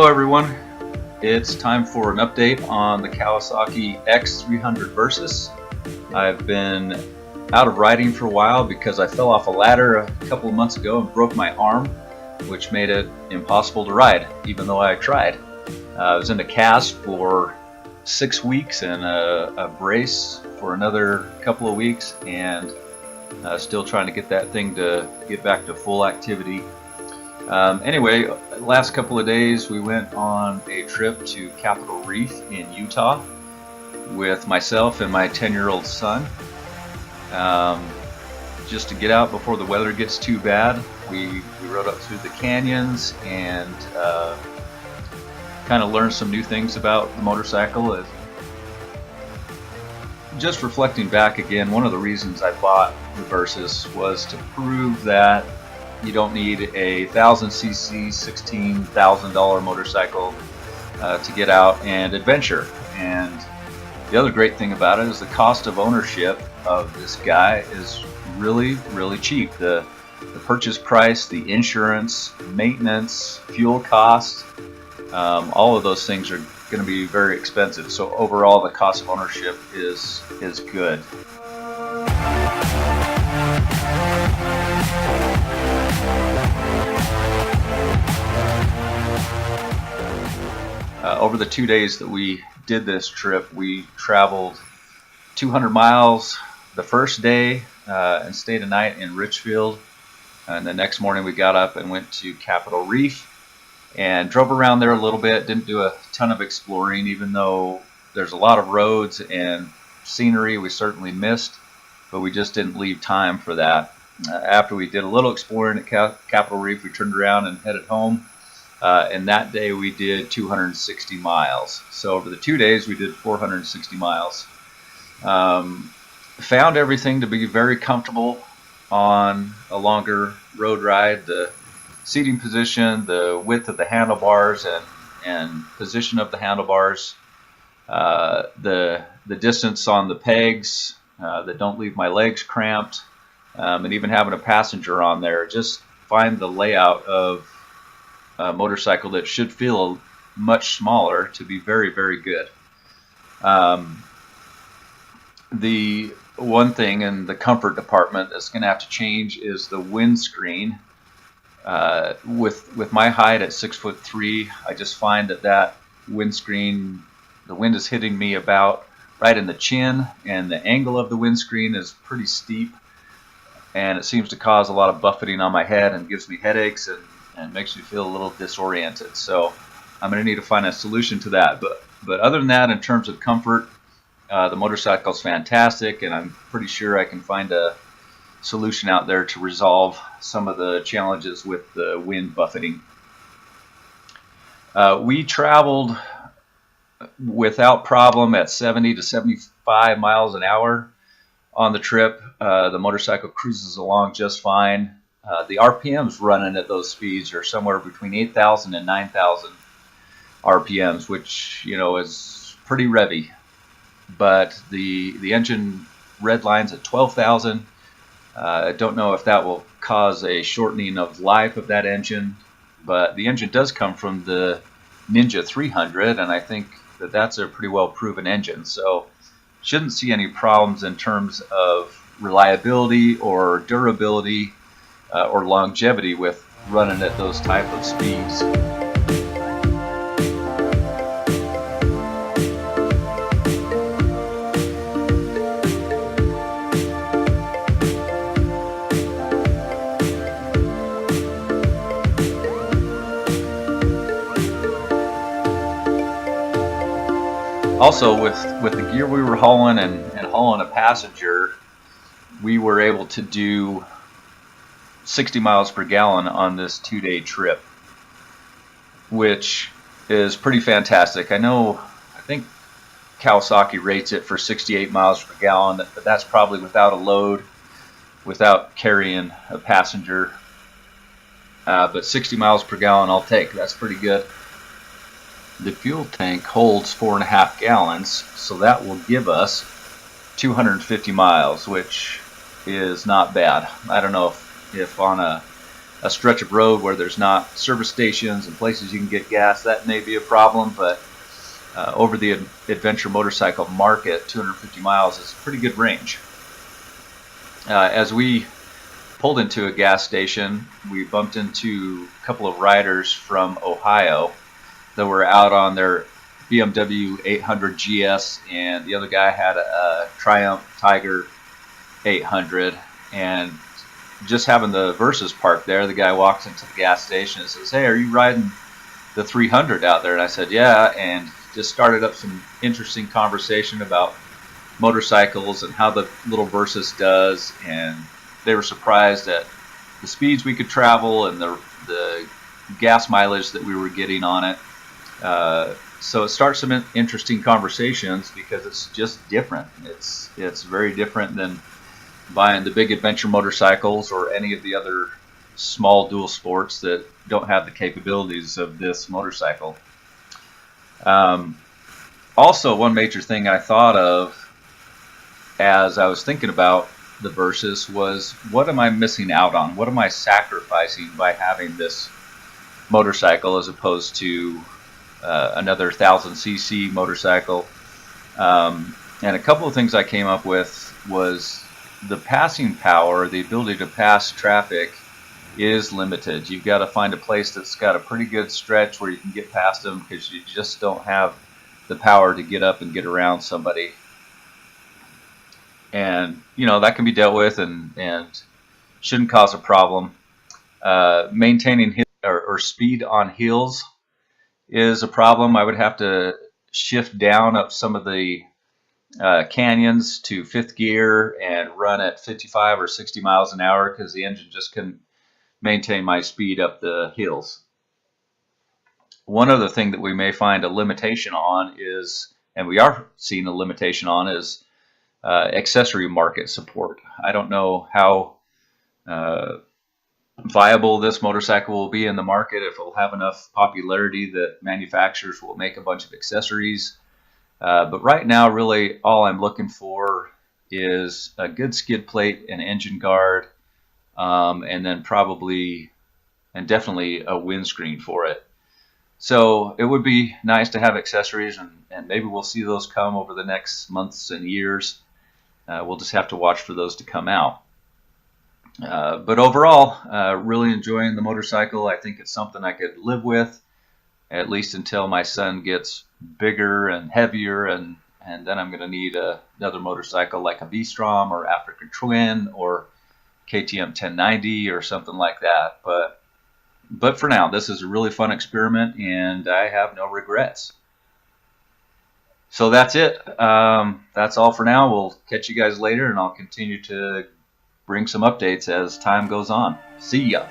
everyone, it's time for an update on the Kawasaki X-300 Versys. I've been out of riding for a while because I fell off a ladder a couple of months ago and broke my arm, which made it impossible to ride, even though I tried. I was in a cast for 6 weeks and a brace for another couple of weeks, and still trying to get that thing to get back to full activity. Anyway, last couple of days we went on a trip to Capitol Reef in Utah with myself and my 10-year-old son. Just to get out before the weather gets too bad. We rode up through the canyons and kind of learned some new things about the motorcycle. Just reflecting back again, one of the reasons I bought the Versys was to prove that you don't need a 1000cc, $16,000 motorcycle to get out and adventure. And the other great thing about it is the cost of ownership of this guy is really, really cheap. The purchase price, the insurance, maintenance, fuel costs, all of those things are going to be very expensive. So overall, the cost of ownership is good. Over the 2 days that we did this trip, we traveled 200 miles the first day and stayed a night in Richfield. And the next morning we got up and went to Capitol Reef and drove around there a little bit. Didn't do a ton of exploring, even though there's a lot of roads and scenery we certainly missed, but we just didn't leave time for that. After we did a little exploring at Capitol Reef, we turned around and headed home. And that day we did 260 miles. So over the 2 days we did 460 miles. Found everything to be very comfortable on a longer road ride. The seating position, the width of the handlebars and position of the handlebars, the distance on the pegs that don't leave my legs cramped, and even having a passenger on there. Just find the layout of a motorcycle that should feel much smaller to be very, very good. The one thing in the comfort department that's going to have to change is the windscreen. With my height at 6'3", I just find that windscreen, the wind is hitting me about right in the chin, and the angle of the windscreen is pretty steep, and it seems to cause a lot of buffeting on my head and gives me headaches and makes me feel a little disoriented. So I'm going to need to find a solution to that. But other than that, in terms of comfort, the motorcycle is fantastic, and I'm pretty sure I can find a solution out there to resolve some of the challenges with the wind buffeting. We traveled without problem at 70 to 75 miles an hour on the trip. The motorcycle cruises along just fine. The RPMs running at those speeds are somewhere between 8,000 and 9,000 RPMs, which, you know, is pretty revvy. But the engine red lines at 12,000. I don't know if that will cause a shortening of life of that engine, but the engine does come from the Ninja 300, and I think that's a pretty well proven engine. So shouldn't see any problems in terms of reliability or durability or longevity with running at those type of speeds. Also, with the gear we were hauling and hauling a passenger, we were able to do 60 miles per gallon on this 2-day trip, which is pretty fantastic. I think Kawasaki rates it for 68 miles per gallon, but that's probably without a load, without carrying a passenger. But 60 miles per gallon I'll take. That's pretty good. The fuel tank holds 4.5 gallons, so that will give us 250 miles, which is not bad. I don't know if on a a stretch of road where there's not service stations and places you can get gas, that may be a problem. But over the adventure motorcycle market, 250 miles is a pretty good range. As we pulled into a gas station, we bumped into a couple of riders from Ohio that were out on their BMW 800 GS, and the other guy had a Triumph Tiger 800. And just having the Versys parked there, the guy walks into the gas station and says, "Hey, are you riding the 300 out there?" And I said, "Yeah," and just started up some interesting conversation about motorcycles and how the little Versys does, and they were surprised at the speeds we could travel and the gas mileage that we were getting on it. So it starts some interesting conversations because it's just different. It's very different than buying the big adventure motorcycles or any of the other small dual sports that don't have the capabilities of this motorcycle. Also, one major thing I thought of as I was thinking about the Versys was, what am I missing out on? What am I sacrificing by having this motorcycle as opposed to another 1000cc motorcycle? And a couple of things I came up with was the passing power, the ability to pass traffic is limited. You've got to find a place that's got a pretty good stretch where you can get past them, because you just don't have the power to get up and get around somebody. And that can be dealt with and shouldn't cause a problem. Maintaining or speed on hills is a problem. I would have to shift down up some of the canyons to 5th gear and run at 55 or 60 miles an hour, because the engine just couldn't maintain my speed up the hills. One other thing that we may find a limitation on is, and we are seeing a limitation on, is accessory market support. I don't know how viable this motorcycle will be in the market, if it will have enough popularity that manufacturers will make a bunch of accessories. But right now, really, all I'm looking for is a good skid plate and engine guard, and then probably and definitely a windscreen for it. So it would be nice to have accessories, and maybe we'll see those come over the next months and years. We'll just have to watch for those to come out. But overall, really enjoying the motorcycle. I think it's something I could live with, at least until my son gets bigger and heavier, and then I'm going to need another motorcycle like a V-Strom or African Twin or KTM 1090 or something like that. But for now, this is a really fun experiment, and I have no regrets. So that's it. That's all for now. We'll catch you guys later, and I'll continue to bring some updates as time goes on. See ya.